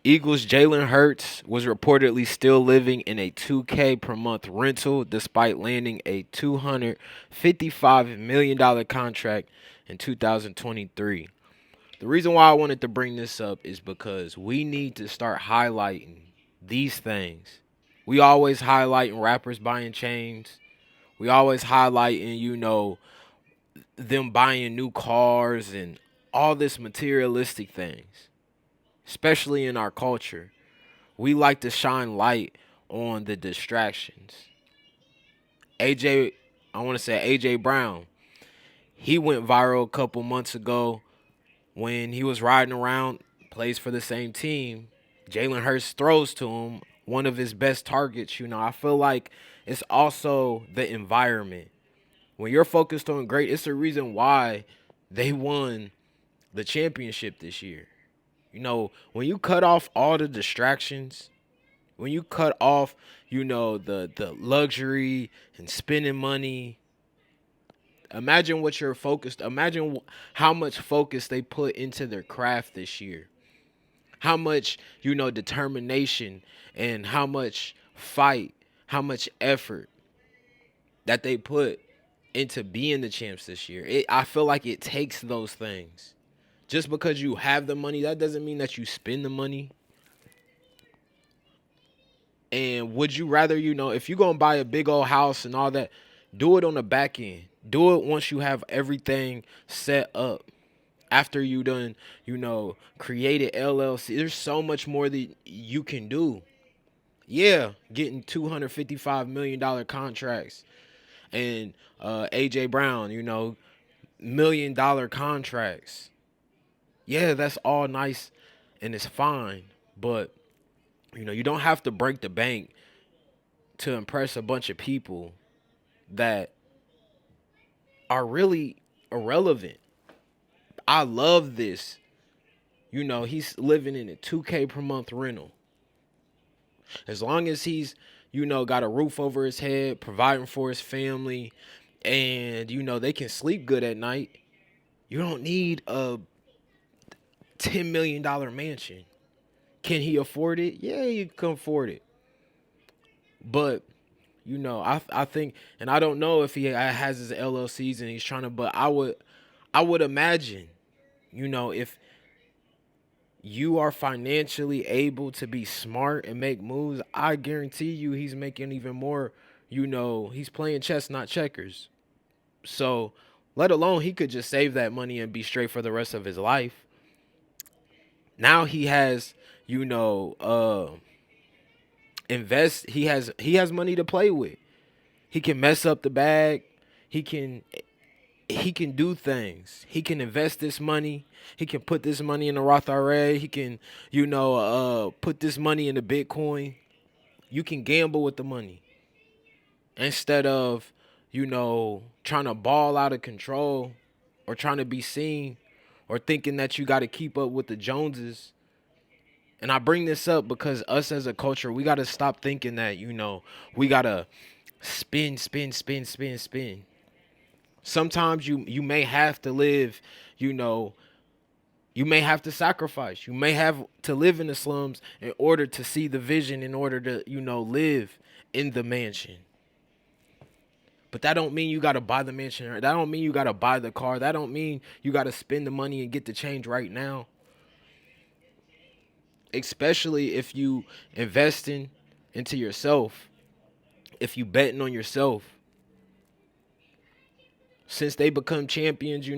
Eagles Jalen Hurts was reportedly still living in a 2K per month rental despite landing a $255 million contract in 2023. The reason why I wanted to bring this up is because we need to start highlighting these things. We always highlighting rappers buying chains. We always highlighting, them buying new cars and all this materialistic things, especially in our culture. We like to shine light on the distractions. AJ, I want to say AJ Brown. He went viral a couple months ago when he was riding around, plays for the same team. Jalen Hurts throws to him, one of his best targets. I feel like it's also the environment. When you're focused on great, it's the reason why they won the championship this year. When you cut off all the distractions, when you cut off, the luxury and spending money, imagine what you're focused. Imagine how much focus they put into their craft this year. How much, determination and how much fight, how much effort that they put into being the champs this year. I feel like it takes those things. Just because you have the money, that doesn't mean that you spend the money. And would you rather, if you're gonna buy a big old house and all that, do it on the back end. Do it once you have everything set up. After you done, created LLC. There's so much more that you can do. Yeah, getting $255 million contracts and AJ Brown, $1 million contracts. Yeah, that's all nice and it's fine, but you don't have to break the bank to impress a bunch of people that are really irrelevant. I love this. He's living in a 2K per month rental. As long as he's, got a roof over his head, providing for his family, and, they can sleep good at night, you don't need a $10 million mansion. Can he afford it? Yeah, you can afford it. But I think, and I don't know if he has his LLCs and he's trying to, but I would imagine, if you are financially able to be smart and make moves, I guarantee you he's making even more. He's playing chess, not checkers. So, let alone he could just save that money and be straight for the rest of his life. Now he has, you know, invest. He has money to play with. He can mess up the bag. He can he can do things. He can invest this money. He can put this money in a Roth IRA. He can, put this money into Bitcoin. You can gamble with the money instead of, trying to ball out of control or trying to be seen or thinking that you got to keep up with the Joneses. And I bring this up because us as a culture, we got to stop thinking that, we got to spin, spin, spin, spin, spin. Sometimes you may have to live, you know, you may have to sacrifice. You may have to live in the slums in order to see the vision, in order to, live in the mansion. But that don't mean you gotta buy the mansion. That don't mean you gotta buy the car. That don't mean you gotta spend the money and get the change right now. Especially if you investing into yourself, if you betting on yourself. Since they become champions,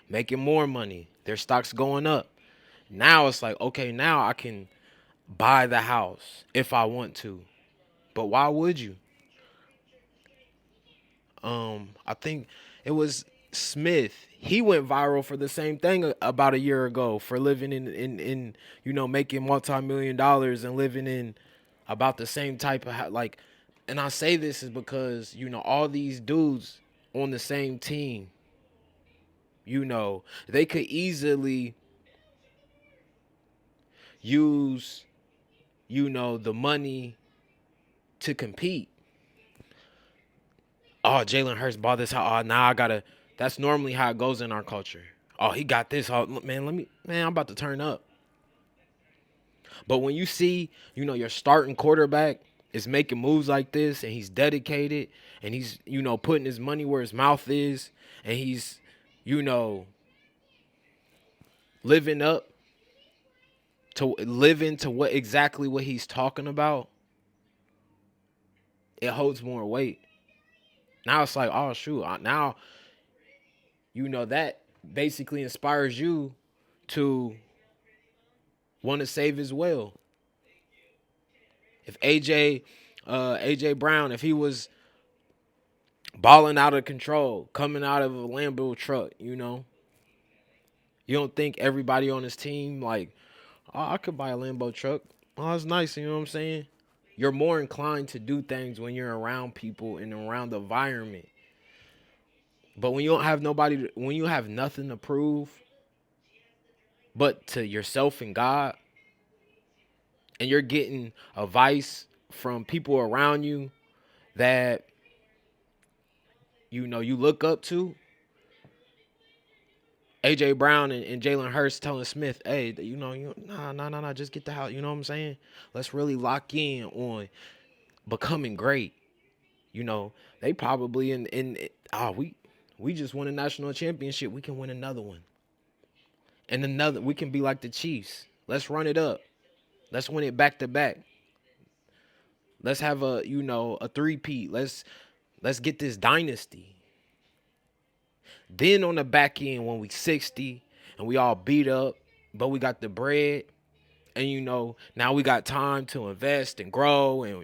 making more money. Their stocks going up. Now it's like, okay, now I can buy the house if I want to. But why would you? I think it was Smith. He went viral for the same thing about a year ago for living in making multi-million dollars and living in about the same type of like. And I say this is because all these dudes on the same team, they could easily use the money to compete. Oh, Jalen Hurts bought this. Oh, now I gotta. That's normally how it goes in our culture. Oh, he got this. Oh, man, I'm about to turn up. But when you see, your starting quarterback is making moves like this and he's dedicated and he's, putting his money where his mouth is and he's, you know, living up to what exactly what he's talking about, it holds more weight. Now it's like, oh shoot, now that basically inspires you to want to save as well. If AJ Brown, if he was balling out of control, coming out of a Lambo truck, you don't think everybody on his team like, oh, I could buy a Lambo truck. Oh, it's nice, you know what I'm saying? You're more inclined to do things when you're around people and around the environment. But when you don't have nobody, when you have nothing to prove but to yourself and God, and you're getting advice from people around you that you look up to, AJ Brown and Jalen Hurts telling Smith, hey, nah, just get the house. You know what I'm saying? Let's really lock in on becoming great. They probably we just won a national championship. We can win another one. And another, we can be like the Chiefs. Let's run it up. Let's win it back to back. Let's have a three-peat. Let's get this dynasty. Then on the back end, when we 60 and we all beat up, but we got the bread, and now we got time to invest and grow, and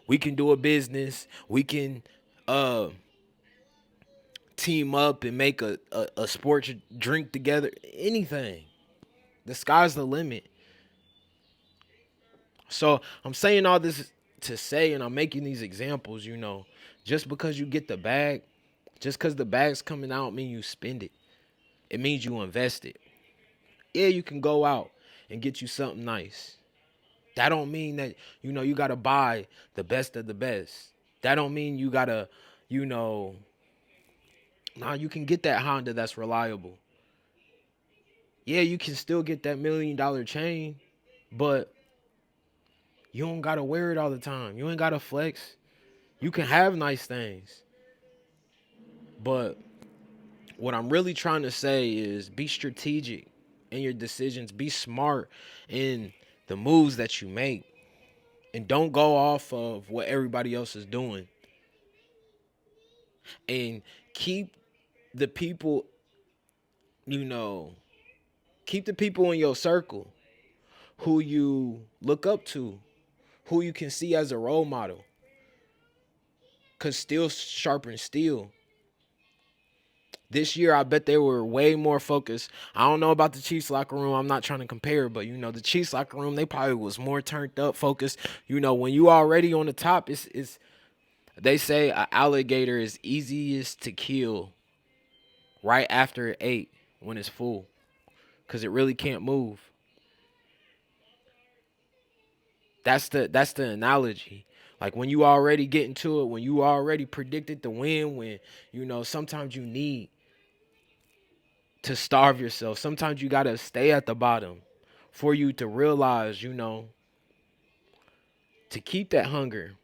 we can do a business. We can team up and make a sports drink together. Anything. The sky's the limit. So I'm saying all this to say, and I'm making these examples, just because you get the bag, just because the bag's coming out, mean you spend it. It means you invest it. Yeah, you can go out and get you something nice. That don't mean that, you got to buy the best of the best. That don't mean you got to, you can get that Honda that's reliable. Yeah, you can still get that $1 million chain, but you don't got to wear it all the time. You ain't got to flex. You can have nice things. But what I'm really trying to say is be strategic in your decisions. Be smart in the moves that you make. And don't go off of what everybody else is doing. And keep the people, keep the people in your circle who you look up to, who you can see as a role model. Because steel sharpens steel. This year, I bet they were way more focused. I don't know about the Chiefs locker room. I'm not trying to compare, but the Chiefs locker room, they probably was more turned up, focused. When you already on the top, it's they say an alligator is easiest to kill right after it ate when it's full, because it really can't move. That's the analogy. Like when you already get into it, when you already predicted the win, when sometimes you need to starve yourself. Sometimes you gotta stay at the bottom for you to realize, to keep that hunger.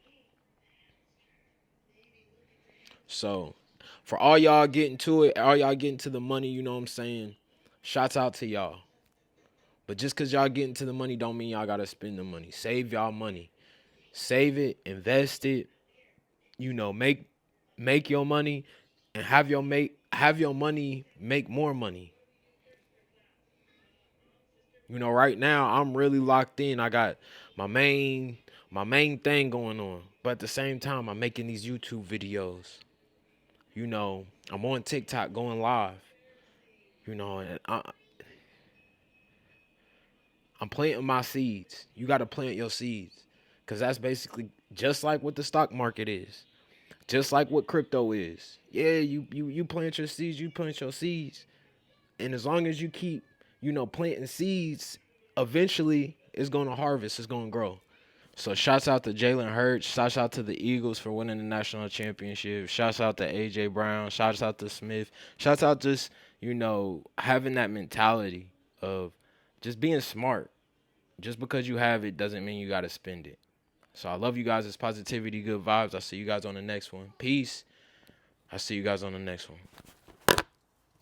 So for all y'all getting to it, all y'all getting to the money, you know what I'm saying? Shouts out to y'all. But just cause y'all getting to the money don't mean y'all gotta spend the money. Save y'all money. Save it, invest it, make your money and have your money make more money. Right now I'm really locked in. I got my main thing going on. But at the same time, I'm making these YouTube videos. I'm on TikTok going live. And I'm planting my seeds. You got to plant your seeds. Because that's basically just like what the stock market is. Just like what crypto is. Yeah, you plant your seeds, you plant your seeds. And as long as you keep, planting seeds, eventually it's going to harvest, it's going to grow. So shouts out to Jalen Hurts. Shouts out to the Eagles for winning the national championship. Shouts out to AJ Brown. Shouts out to Smith. Shouts out just, having that mentality of just being smart. Just because you have it doesn't mean you got to spend it. So I love you guys. It's positivity, good vibes. I'll see you guys on the next one. Peace. I'll see you guys on the next one.